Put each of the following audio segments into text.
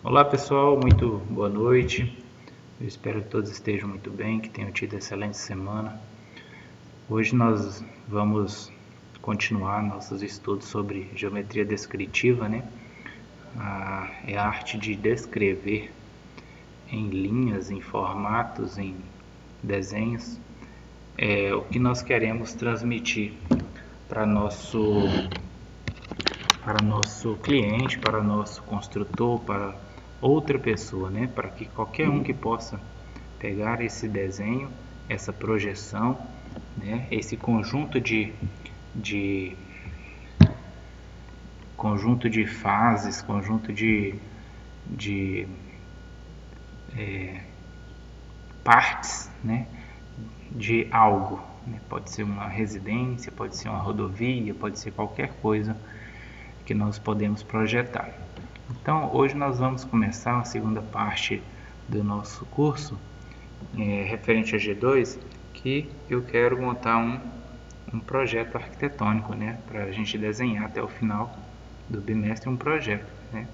Olá pessoal, muito boa noite. Eu espero que todos estejam muito bem, que tenham tido excelente semana. Hoje nós vamos continuar nossos estudos sobre geometria descritiva, né? É a arte de descrever em linhas, em formatos, em desenhos, o que nós queremos transmitir para nosso cliente, para nosso construtor, para outra pessoa, né? Para que qualquer um que possa pegar esse desenho, essa projeção, né? Esse conjunto de fases, conjunto de partes, né? De algo, né? Pode ser uma residência, pode ser uma rodovia, pode ser qualquer coisa que nós podemos projetar. Então, hoje nós vamos começar a segunda parte do nosso curso, referente a G2, que eu quero montar um projeto arquitetônico, né, para a gente desenhar até o final do bimestre um projeto, né.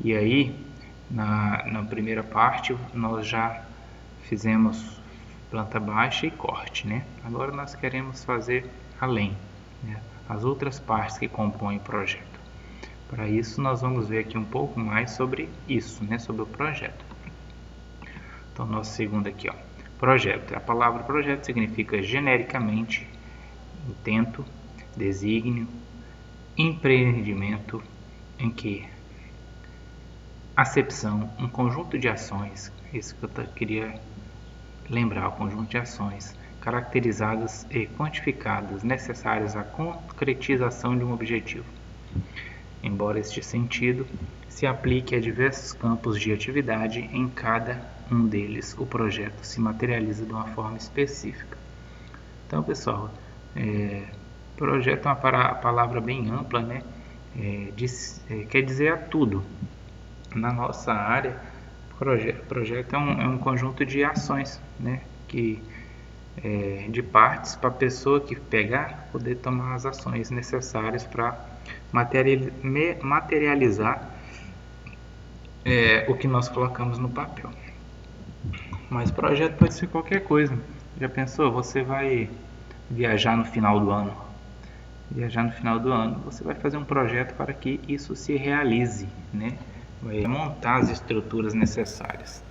E aí, na primeira parte, nós já fizemos planta baixa e corte, né. Agora nós queremos fazer além, né, as outras partes que compõem o projeto. Para isso, nós vamos ver aqui um pouco mais sobre isso, né, sobre o projeto. Então, nosso segundo aqui, ó, projeto. A palavra projeto significa genericamente intento, desígnio, empreendimento em que acepção, um conjunto de ações, isso que eu queria lembrar, o conjunto de ações caracterizadas e quantificadas necessárias à concretização de um objetivo. Embora este sentido se aplique a diversos campos de atividade, em cada um deles o projeto se materializa de uma forma específica. Então, pessoal, projeto é uma palavra bem ampla, né? Quer dizer a tudo. Na nossa área, projeto é um conjunto de ações, né? De partes para a pessoa que pegar poder tomar as ações necessárias para materializar o que nós colocamos no papel. Mas projeto pode ser qualquer coisa. Já pensou? Você vai viajar no final do ano. Você vai fazer um projeto para que isso se realize, né? Vai montar as estruturas necessárias.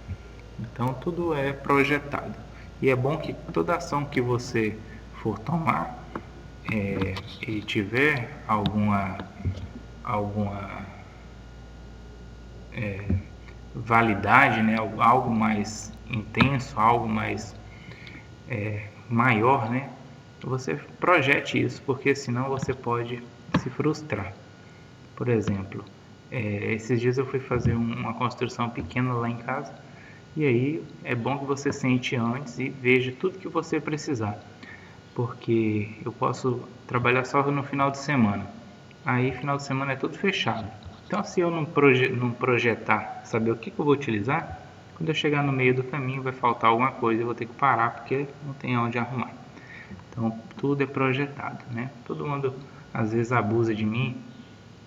Então tudo é projetado. E é bom que toda ação que você for tomar e tiver alguma validade, né? Algo mais intenso, algo mais maior, né? Você projete isso, porque senão você pode se frustrar. Por exemplo, esses dias eu fui fazer uma construção pequena lá em casa, e aí é bom que você sente antes e veja tudo que você precisar, porque eu posso trabalhar só no final de semana, aí final de semana é tudo fechado. Então, se eu não projetar, saber o que eu vou utilizar, quando eu chegar no meio do caminho vai faltar alguma coisa e eu vou ter que parar porque não tem onde arrumar. Então, tudo é projetado, né? Todo mundo às vezes abusa de mim,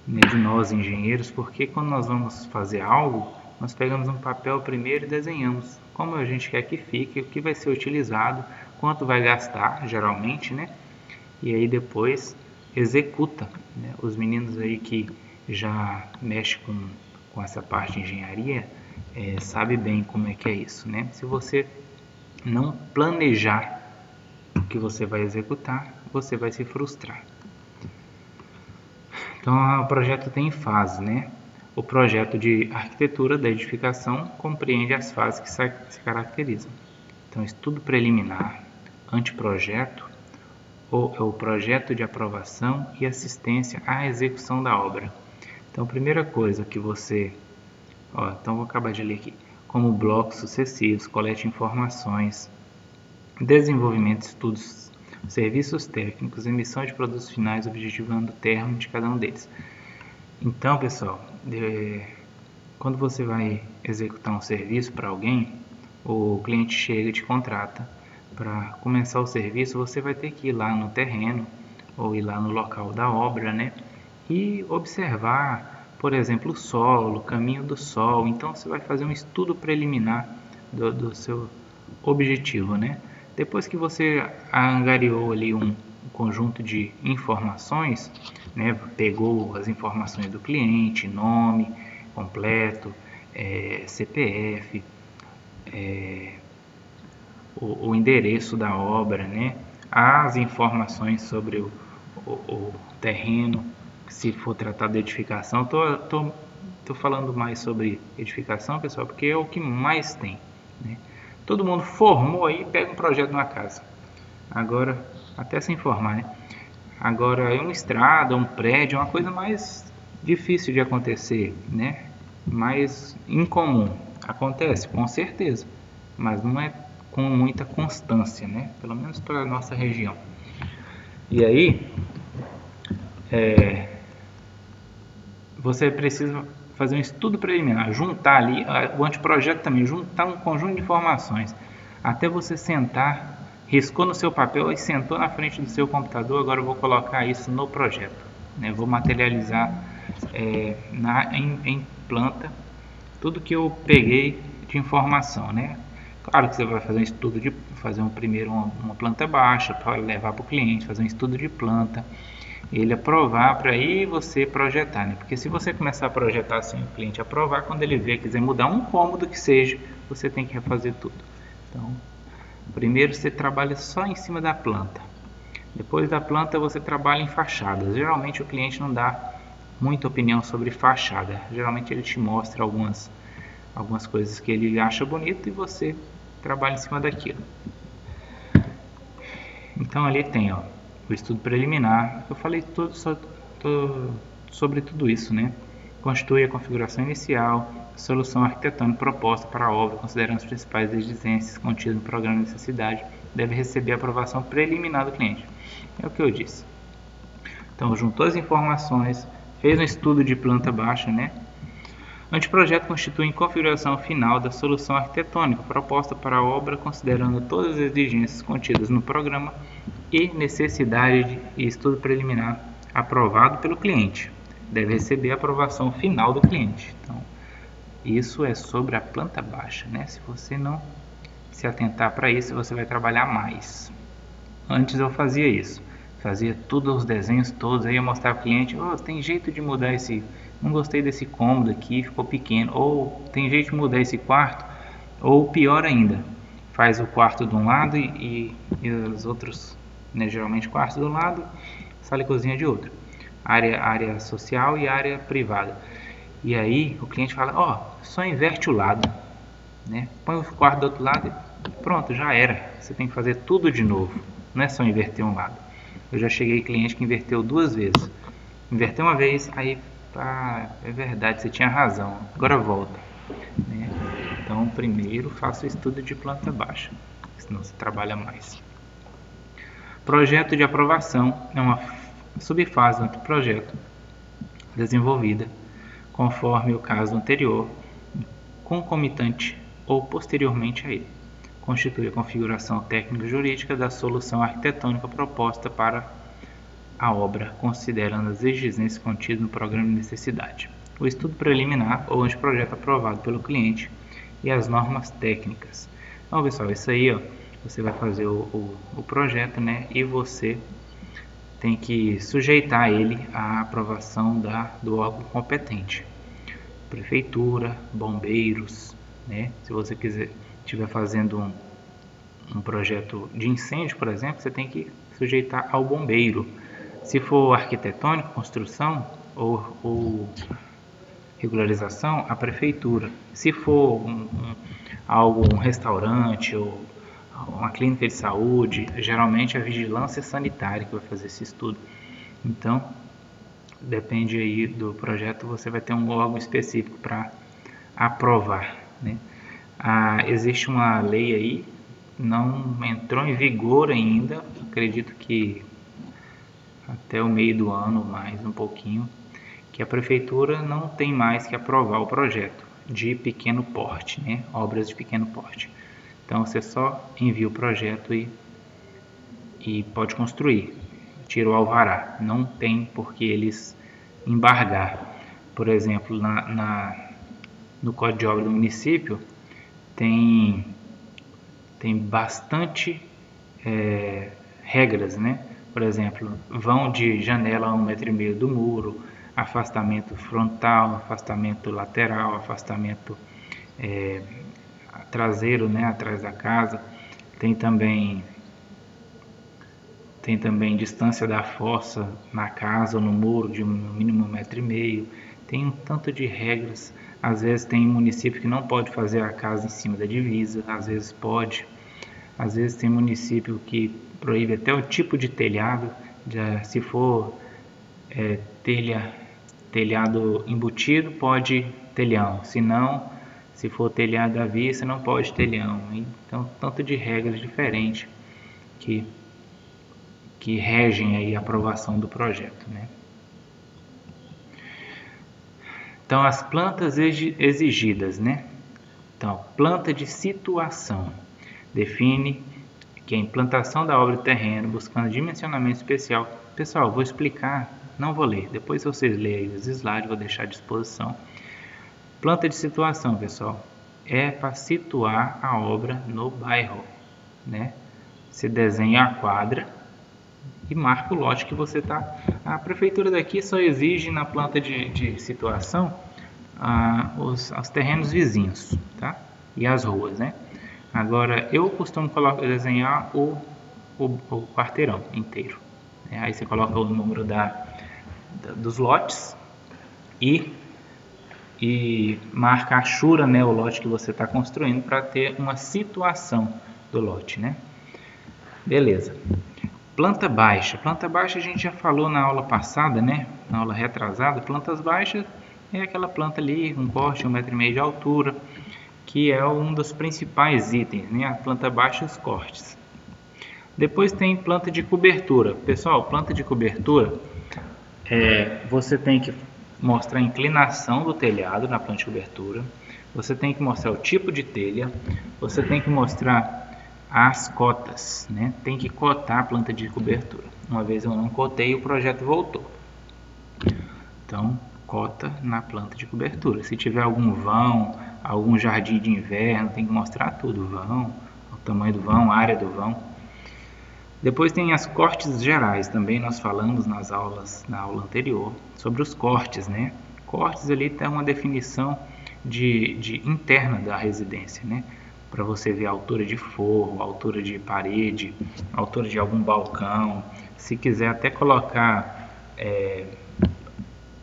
né, de nós engenheiros, porque quando nós vamos fazer algo, nós pegamos um papel primeiro e desenhamos como a gente quer que fique, o que vai ser utilizado, quanto vai gastar, geralmente, né? E aí depois executa, né? Os meninos aí que já mexem com essa parte de engenharia sabe bem como é que é isso, né? Se você não planejar o que você vai executar, você vai se frustrar. Então, o projeto tem fases, né? O projeto de arquitetura da edificação compreende as fases que se caracterizam. Então, estudo preliminar, anteprojeto, o projeto de aprovação e assistência à execução da obra. Então, a primeira coisa que você... então, vou acabar de ler aqui. Como blocos sucessivos, colete informações, desenvolvimento de estudos, serviços técnicos, emissão de produtos finais, objetivando o término de cada um deles. Então, pessoal, quando você vai executar um serviço para alguém, o cliente chega e te contrata. Para começar o serviço, você vai ter que ir lá no terreno ou ir lá no local da obra, né? E observar por exemplo, o solo, o caminho do sol. Então você vai fazer um estudo preliminar do seu objetivo, né? Depois que você angariou ali um conjunto de informações, né? Pegou as informações do cliente, nome completo, CPF, o endereço da obra, né? As informações sobre o terreno, se for tratar de edificação. Tô falando mais sobre edificação, pessoal, porque é o que mais tem, né? Todo mundo formou aí, pega um projeto numa casa. Agora, até se informar, né? Agora, uma estrada, um prédio, é uma coisa mais difícil de acontecer, né? Mais incomum. Acontece, com certeza, mas não é com muita constância, né? Pelo menos para a nossa região. E aí, você precisa fazer um estudo preliminar, juntar ali, o anteprojeto também, juntar um conjunto de informações, até você sentar, riscou no seu papel e sentou na frente do seu computador. Agora eu vou colocar isso no projeto, né? Vou materializar em planta tudo que eu peguei de informação, né? Claro que você vai fazer um estudo de fazer primeiro uma planta baixa para levar para o cliente, fazer um estudo de planta, ele aprovar, para aí você projetar, né? Porque se você começar a projetar sem o cliente aprovar, quando ele ver, quiser mudar um cômodo que seja, você tem que refazer tudo. Então, primeiro você trabalha só em cima da planta. Depois da planta você trabalha em fachadas. Geralmente o cliente não dá muita opinião sobre fachada. Geralmente ele te mostra algumas coisas que ele acha bonito e você trabalha em cima daquilo. Então ali tem, ó, o estudo preliminar. Eu falei sobre tudo isso, né? Constitui a configuração inicial, a solução arquitetônica proposta para a obra, considerando as principais exigências contidas no programa de necessidade, deve receber a aprovação preliminar do cliente. É o que eu disse. Então, juntou as informações, fez um estudo de planta baixa, né? Anteprojeto constitui a configuração final da solução arquitetônica proposta para a obra, considerando todas as exigências contidas no programa e necessidade de estudo preliminar aprovado pelo cliente. Deve receber a aprovação final do cliente. Então, isso é sobre a planta baixa, né? Se você não se atentar para isso, você vai trabalhar mais. Antes eu fazia isso, fazia tudo, os desenhos todos, aí eu mostrava para o cliente, tem jeito de mudar não gostei desse cômodo aqui, ficou pequeno, ou tem jeito de mudar esse quarto, ou pior ainda, faz o quarto de um lado e os outros, né, geralmente quarto de um lado, sala e cozinha de outro, área social e área privada. E aí o cliente fala, só inverte o lado, né? Põe o quarto do outro lado e pronto, já era. Você tem que fazer tudo de novo, não é só inverter um lado. Eu já cheguei cliente que inverteu 2 vezes. Inverteu uma vez, aí é verdade, você tinha razão, agora volta, né? Então primeiro faça o estudo de planta baixa, senão você trabalha mais. Projeto de aprovação é uma subfase do projeto desenvolvida conforme o caso anterior, concomitante ou posteriormente a ele. Constitui a configuração técnico-jurídica da solução arquitetônica proposta para a obra, considerando as exigências contidas no programa de necessidade, o estudo preliminar ou anteprojeto aprovado pelo cliente e as normas técnicas. Então, pessoal, isso aí, ó, você vai fazer o projeto, né? E você tem que sujeitar ele à aprovação do órgão competente, prefeitura, bombeiros, né? Se você estiver fazendo um projeto de incêndio, por exemplo, você tem que sujeitar ao bombeiro. Se for arquitetônico, construção ou regularização, a prefeitura. Se for um restaurante ou uma clínica de saúde, geralmente a vigilância sanitária que vai fazer esse estudo. Então, depende aí do projeto, você vai ter um órgão específico para aprovar, né? Existe uma lei aí, não entrou em vigor ainda, acredito que até o meio do ano, mais um pouquinho, que a prefeitura não tem mais que aprovar o projeto de pequeno porte, né? Obras de pequeno porte. Então você só envia o projeto e pode construir, tira o alvará, não tem por que eles embargar. por exemplo, no Código de Obra do município, tem bastante regras, né? Por exemplo, vão de janela a 1,5 m do muro, afastamento frontal, afastamento lateral, afastamento traseiro, né, atrás da casa. Tem também distância da fossa na casa ou no muro de no mínimo 1,5 m. Tem um tanto de regras. Às vezes tem município que não pode fazer a casa em cima da divisa, às vezes pode. Às vezes tem município que proíbe até o tipo de telhado. Se for telhado embutido, pode telhão. Se for telhado à vista, não pode telhão. Então, tanto de regras diferentes que regem aí a aprovação do projeto, né? Então, as plantas exigidas, né? Então, planta de situação define que a implantação da obra de terreno buscando dimensionamento especial. Pessoal, vou explicar, não vou ler, depois vocês leem os slides, vou deixar à disposição. Planta de situação, pessoal, é para situar a obra no bairro, né? Você desenha a quadra e marca o lote que você está. A prefeitura daqui só exige na planta de situação os terrenos vizinhos, tá? E as ruas, né? Agora, eu costumo desenhar o quarteirão inteiro. Aí você coloca o número dos lotes e marca a chura, né? O lote que você está construindo para ter uma situação do lote, né? Beleza. Planta baixa. Planta baixa a gente já falou na aula passada, né? Na aula retrasada. Plantas baixas é aquela planta ali, um corte, 1,5 m de altura, que é um dos principais itens, né? A planta baixa e os cortes. Depois tem planta de cobertura. Pessoal, planta de cobertura, você tem que mostrar a inclinação do telhado na planta de cobertura. Você tem que mostrar o tipo de telha. Você tem que mostrar as cotas, né? Tem que cotar a planta de cobertura. Uma vez eu não cotei, o projeto voltou. Então, cota na planta de cobertura. Se tiver algum vão, algum jardim de inverno, tem que mostrar tudo, o vão, o tamanho do vão, a área do vão. Depois tem as cortes gerais, também nós falamos na aula anterior, sobre os cortes, né? Cortes ali tem uma definição de interna da residência, né? Para você ver a altura de forro, a altura de parede, a altura de algum balcão. Se quiser até colocar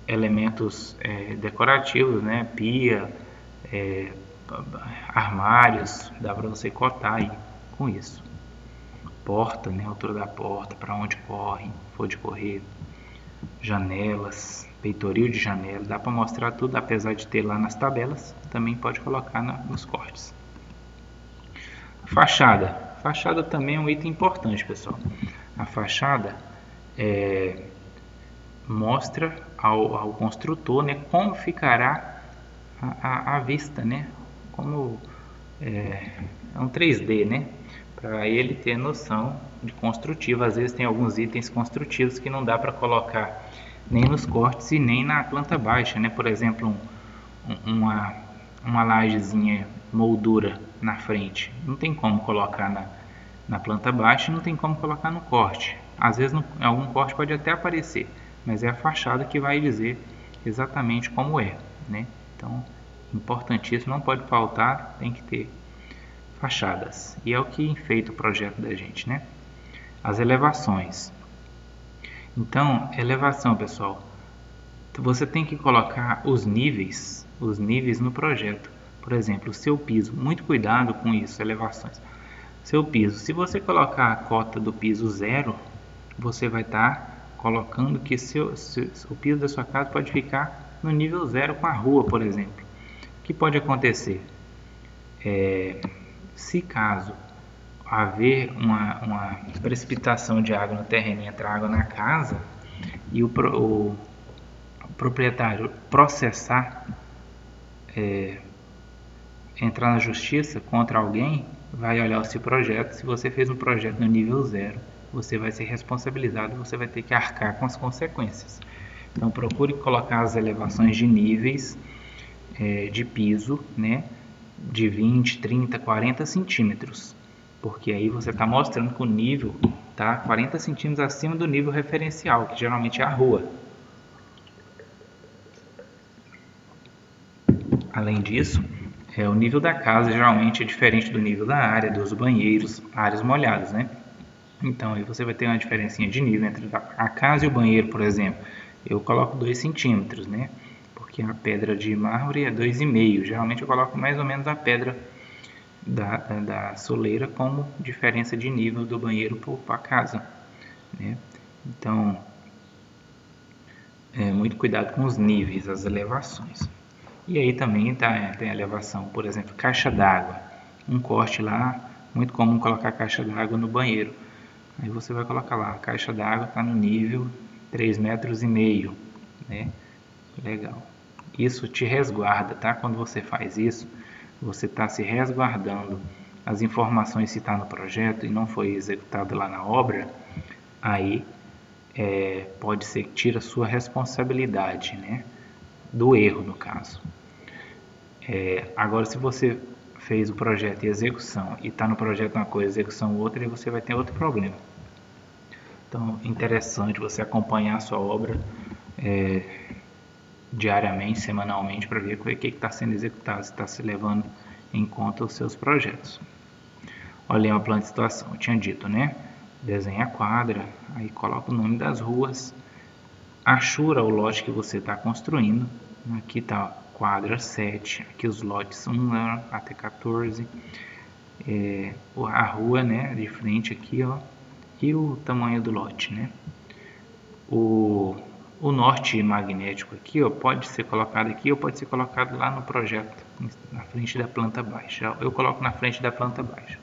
elementos decorativos, né? Pia, armários, dá para você cotar aí com isso. Porta, né? A altura da porta, para onde corre, for de correr. Janelas, peitoril de janela, dá para mostrar tudo, apesar de ter lá nas tabelas, também pode colocar nos cortes. Fachada. Fachada também é um item importante, pessoal. A fachada mostra ao construtor, né, como ficará a vista, né? Como é um 3D, né? Para ele ter noção de construtivo. Às vezes tem alguns itens construtivos que não dá para colocar nem nos cortes e nem na planta baixa, né? Por exemplo, uma lajezinha moldura na frente, não tem como colocar na planta baixa e não tem como colocar no corte. Às vezes algum corte pode até aparecer, mas é a fachada que vai dizer exatamente como é, né? Então, importantíssimo, não pode faltar, tem que ter fachadas. E é o que enfeita o projeto da gente, né? As elevações. Então, elevação, pessoal, você tem que colocar os níveis no projeto. Por exemplo, o seu piso, muito cuidado com isso, elevações. Seu piso, se você colocar a cota do piso 0, você vai estar colocando que o piso da sua casa pode ficar no nível 0 com a rua, por exemplo. O que pode acontecer? Se caso haver uma precipitação de água no terreno e entrar água na casa e o proprietário processar, entrar na justiça contra alguém, vai olhar o seu projeto. Se você fez um projeto no nível 0, você vai ser responsabilizado, você vai ter que arcar com as consequências. Então procure colocar as elevações de níveis de piso, né, de 20, 30, 40 centímetros, porque aí você está mostrando que o nível está 40 centímetros acima do nível referencial, que geralmente é a rua. Além disso, o nível da casa geralmente é diferente do nível da área, dos banheiros, áreas molhadas, né? Então aí você vai ter uma diferencinha de nível entre a casa e o banheiro, por exemplo. Eu coloco 2 centímetros, né? Porque a pedra de mármore é 2,5. Geralmente eu coloco mais ou menos a pedra da soleira como diferença de nível do banheiro para a casa, né? Então, muito cuidado com os níveis, as elevações. E aí também tem a elevação, por exemplo, caixa d'água. Um corte lá, muito comum colocar caixa d'água no banheiro. Aí você vai colocar lá, a caixa d'água está no nível 3,5 metros, né? Legal. Isso te resguarda, tá? Quando você faz isso, você está se resguardando as informações se está no projeto e não foi executado lá na obra, aí pode ser que tire a sua responsabilidade, né? Do erro, no caso. Agora, se você fez o projeto e execução e está no projeto uma coisa, execução outra, aí você vai ter outro problema. Então, interessante você acompanhar a sua obra diariamente, semanalmente, para ver o que está sendo executado, se está se levando em conta os seus projetos. Olha aí uma planta de situação, eu tinha dito, né? Desenha a quadra, aí coloca o nome das ruas, achura o lote que você está construindo. Aqui está quadra 7, aqui os lotes 1 até 14, a rua, né, de frente aqui, ó, e o tamanho do lote, né? O norte magnético aqui, ó, pode ser colocado aqui ou pode ser colocado lá no projeto, na frente da planta baixa. Eu coloco na frente da planta baixa.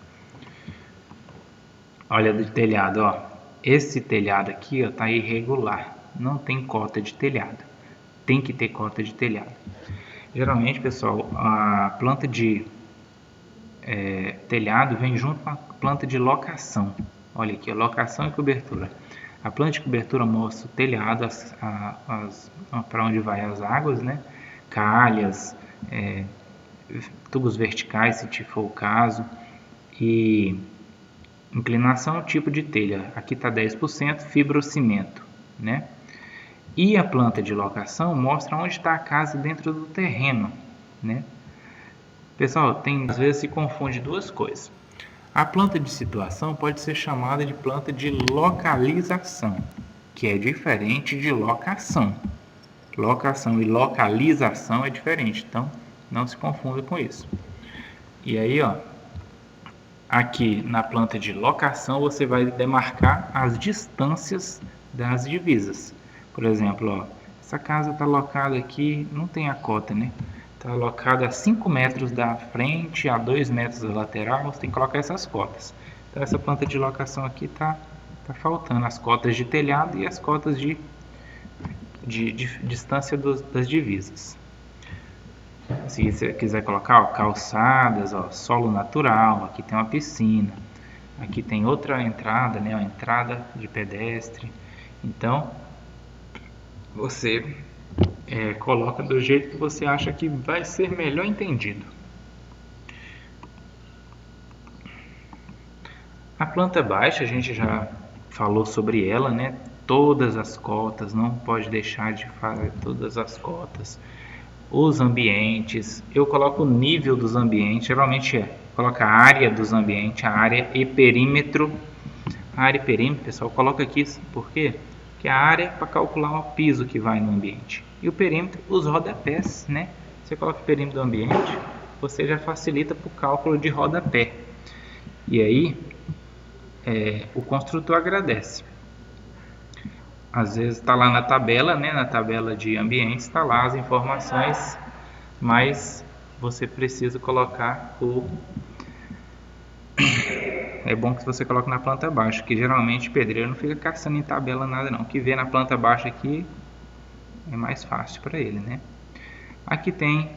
Olha do telhado, ó. Esse telhado aqui, ó, tá irregular. Não tem cota de telhado. Tem que ter cota de telhado. Geralmente, pessoal, a planta de telhado vem junto com a planta de locação. Olha aqui, locação e cobertura. A planta de cobertura mostra o telhado, para onde vai as águas, né? Calhas, tubos verticais, se for o caso, e inclinação, tipo de telha. Aqui está 10%, fibrocimento, né? E a planta de locação mostra onde está a casa dentro do terreno, né? Pessoal, às vezes se confunde duas coisas. A planta de situação pode ser chamada de planta de localização, que é diferente de locação. Locação e localização é diferente, então não se confunda com isso. E aí, ó, aqui na planta de locação você vai demarcar as distâncias das divisas. Por exemplo, ó, essa casa está locada aqui, não tem a cota, né? Está alocada a 5 metros da frente, a 2 metros da lateral, você tem que colocar essas cotas. Então essa planta de locação aqui está faltando as cotas de telhado e as cotas de distância das divisas. Se você quiser colocar, ó, calçadas, ó, solo natural, aqui tem uma piscina, aqui tem outra entrada, né, a entrada de pedestre. Então você coloca do jeito que você acha que vai ser melhor entendido. A planta baixa, a gente já falou sobre ela, né? Todas as cotas, não pode deixar de fazer todas as cotas. Os ambientes, eu coloco o nível dos ambientes, geralmente coloca a área dos ambientes, a área e perímetro. A área e perímetro, pessoal, coloca aqui, por quê? Que a área é para calcular o piso que vai no ambiente. E o perímetro, os rodapés, né? Você coloca o perímetro do ambiente, você já facilita para o cálculo de rodapé. E aí, o construtor agradece. Às vezes está lá na tabela, né? Na tabela de ambientes está lá as informações, mas você precisa colocar É bom que você coloque na planta baixa, que geralmente o pedreiro não fica caçando em tabela nada não. O que vê na planta baixa aqui é mais fácil para ele, né? Aqui tem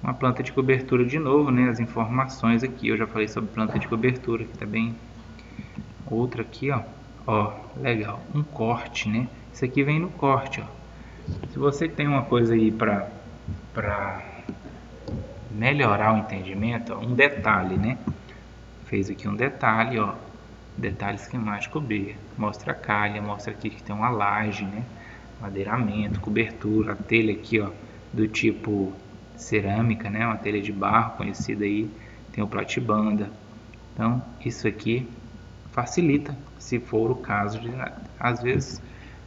uma planta de cobertura de novo, né? As informações aqui, eu já falei sobre planta de cobertura, aqui também. Outra aqui, ó, legal, um corte, né? Isso aqui vem no corte, ó. Se você tem uma coisa aí para melhorar o entendimento, ó, um detalhe, né? Fez aqui um detalhe, ó, detalhe esquemático B, mostra a calha, mostra aqui que tem uma laje, né? Madeiramento, cobertura, a telha aqui, ó, do tipo cerâmica, né? Uma telha de barro conhecida aí, tem o platibanda. Então, isso aqui facilita, se for o caso de, às vezes,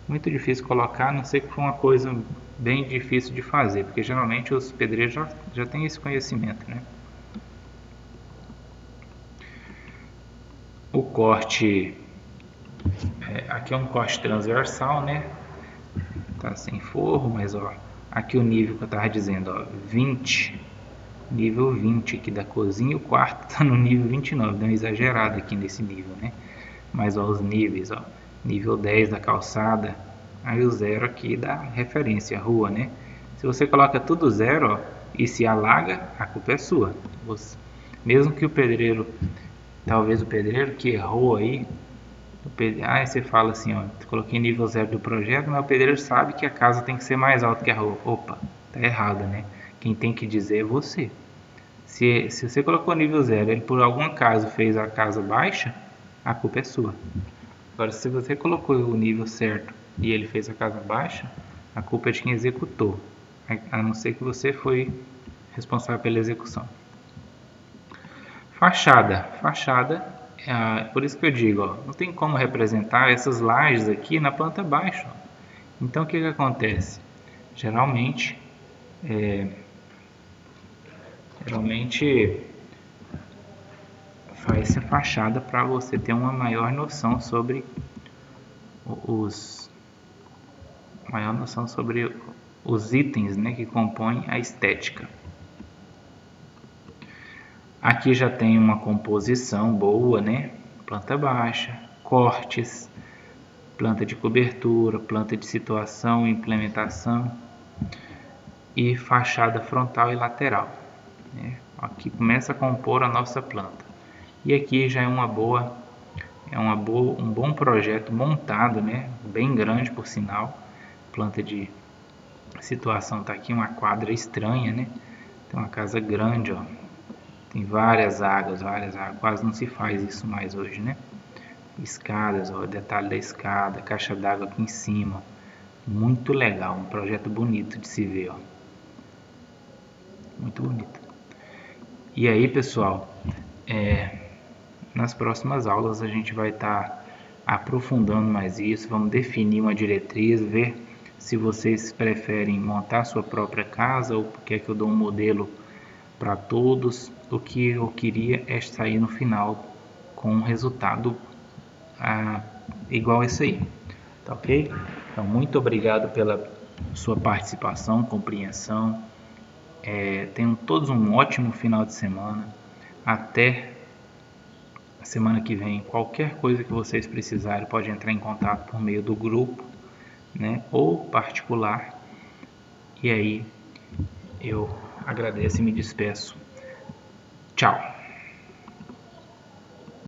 muito difícil colocar, a não ser que for uma coisa bem difícil de fazer, porque geralmente os pedreiros já têm esse conhecimento, né? O corte, aqui é um corte transversal, né? Tá sem forro, mas ó, aqui o nível que eu tava dizendo, ó, 20, nível 20 aqui da cozinha, o quarto tá no nível 29, deu uma exagerada aqui nesse nível, né? Mas ó, os níveis, ó, nível 10 da calçada, aí o 0 aqui da referência, a rua, né? Se você coloca tudo 0, ó, e se alaga, a culpa é sua. Mesmo que o pedreiro, talvez o pedreiro que errou aí, aí você fala assim, ó, coloquei nível 0 do projeto, mas o pedreiro sabe que a casa tem que ser mais alta que a rua. Opa, tá errado, né? Quem tem que dizer é você. Se você colocou nível 0, ele por algum acaso fez a casa baixa, a culpa é sua. Agora, se você colocou o nível certo e ele fez a casa baixa, a culpa é de quem executou, a não ser que você foi responsável pela execução. Fachada, por isso que eu digo, ó, não tem como representar essas lajes aqui na planta baixa. Então, o que acontece? Geralmente faz-se a fachada para você ter uma maior noção sobre os itens, né, que compõem a estética. Aqui já tem uma composição boa, né? Planta baixa, cortes, planta de cobertura, planta de situação e implementação e fachada frontal e lateral, né? Aqui começa a compor a nossa planta. E aqui já é um bom projeto montado, né? Bem grande por sinal. Planta de situação tá aqui, uma quadra estranha, né? Tem uma casa grande, ó. Tem várias águas, quase não se faz isso mais hoje, né? Escadas, ó, detalhe da escada, caixa d'água aqui em cima. Muito legal, um projeto bonito de se ver, ó. Muito bonito. E aí, pessoal, nas próximas aulas a gente vai estar aprofundando mais isso, vamos definir uma diretriz, ver se vocês preferem montar sua própria casa ou quer que eu dou um modelo para todos. O que eu queria é sair no final com um resultado igual a esse aí, tá ok? Então, muito obrigado pela sua participação, compreensão. Tenham todos um ótimo final de semana. Até a semana que vem. Qualquer coisa que vocês precisarem, pode entrar em contato por meio do grupo, né, ou particular. E aí eu agradeço e me despeço. Tchau.